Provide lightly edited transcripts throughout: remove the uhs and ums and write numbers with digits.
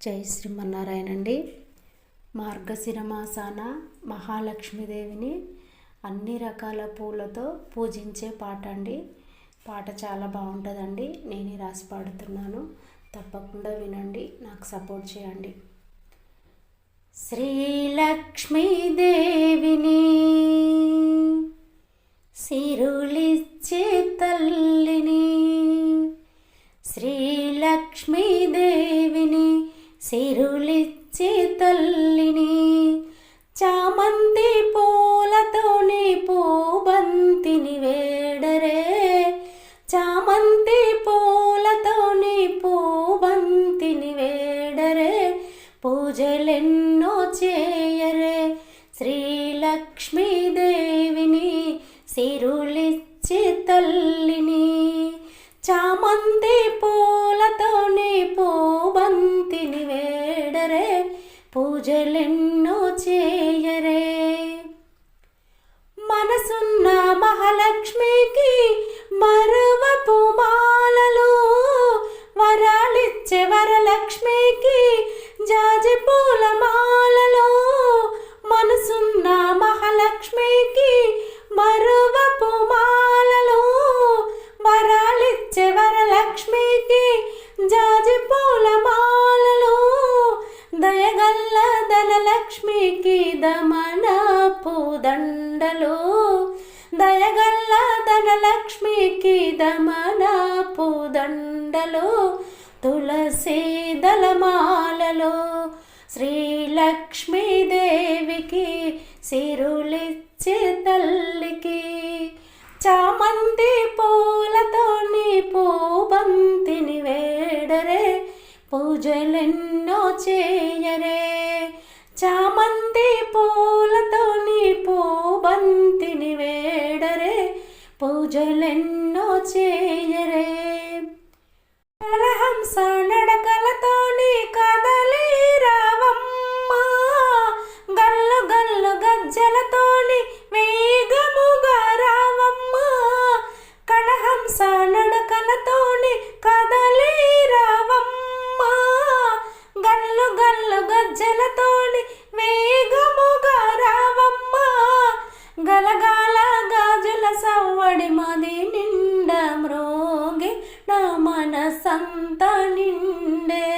జై శ్రీమన్నారాయణ అండి. మార్గశిర మాసాన మహాలక్ష్మీదేవిని అన్ని రకాల పూలతో పూజించే పాట అండి. పాట చాలా బాగుంటుందండి. నేనే రాసి పాడుతున్నాను, తప్పకుండా వినండి, నాకు సపోర్ట్ చేయండి. శ్రీలక్ష్మీదేవిని సిరులిచ్చే తల్లిని, శ్రీలక్ష్మీదేవిని సిరులిచ్చే తల్లిని, చామంతి పూలతోని పూబంతిని వేడరే, చామంతి పూలతోని పూబంతిని వేడరే, పూజలెన్నో చేయరే, శ్రీలక్ష్మీదేవిని సిరులిచ్చే తల్లిని, చామంతి పూలతోని పూబంతిని వేడరే, పూజలెన్నో చేయరే. మనసున్న మహాలక్ష్మికి మరువపు మాలలు, వరాలిచ్చే వరలక్ష్మికి జాజి పూల మాలలు, మనసున్న మహాలక్ష్మికి మరువపు మాలలు, వరాలిచ్చే వరలక్ష్మికి జాజి పూల మాలలు, దయగల్ల ధనలక్ష్మికి దమనపు దండలు, దయగల్ల ధనలక్ష్మికి దమనపు దండలు, తులసి దళమాలలో, శ్రీలక్ష్మీదేవికి సిరులిచ్చే తల్లికి, చామంతి పూలతోని పూబంతిని వేడరే, పూజలెన్నో చేయరే, చామంతి పూలతోని పూబంతిని వేడరే, పూజలెన్నో చేయరే. కలహంస నడకలతోని కదలి రావమ్మ, గల్లు గల్లు గజ్జలతోని వేగముగా రావమ్మ, కలహంస నడకలతోని కదలి రావమ్మ, గల్లు గల్లు గజ్జలతోని వేగముగా రావమ్మ, గలగాల గాజుల సవ్వడి మది నిండా మ్రోగి నా మనసంతా నిండే,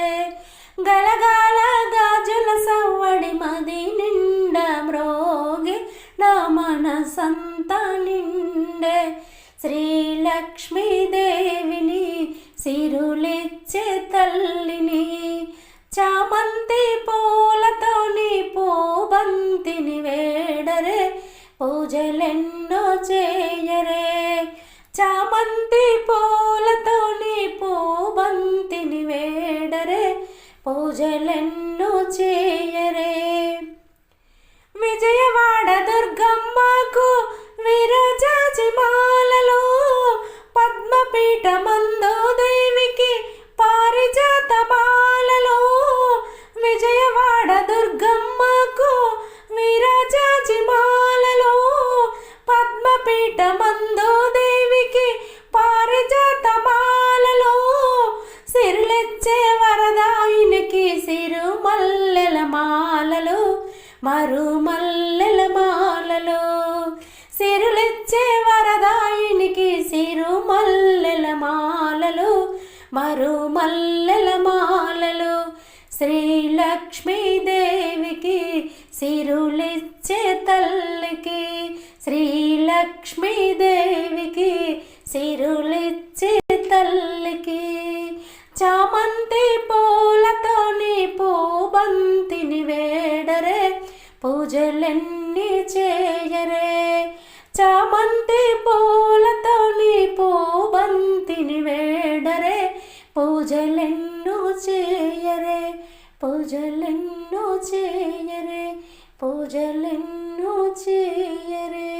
గలగాల గాజుల సవ్వడి మది నిండా మ్రోగి నా మనసంతా నిండే, శ్రీలక్ష్మీదేవిని సిరులిచ్చే తల్లిని, చామంతి పూలతోని పూబంతిని వేడరే, పూజలెన్నో చేయరే, చామంతి పూలతోని పూబంతిని వేడరే, పూజలెన్నో చేయరే. విజయవాడ దుర్గమ్మకు విరజాజి మాలలో, పద్మపీఠ మందో దేవికి పారిజాత మాలలో, విజయవాడ దుర్గమ్మకు విరజాజి మాలలో, పద్మపీఠ మందో దేవికి పారిజాత మాలలో, సిరులిచ్చే వరదాయినికి సిరుమల్లెల మాలలు, మరుమల్లెల మాలలు, సిరులిచ్చే వరదాయినికి సిరుమల్లెల మాలలు, మరుమల్లెల మాలలు, శ్రీలక్ష్మీదేవికి సిరులిచ్చే తల్లికి, శ్రీలక్ష్మీదేవికి సిరులిచ్చే తల్లికి, చామంతి పూలతోని పూబంతిని వేడరే, పూజలెన్ని చేయరే, చామంతి పూలతోని పూబంతిని వేడరే, పూజలెన్నో చేయరే, పూజలెన్నో చేయరే, పూజలెన్నో చేయరే.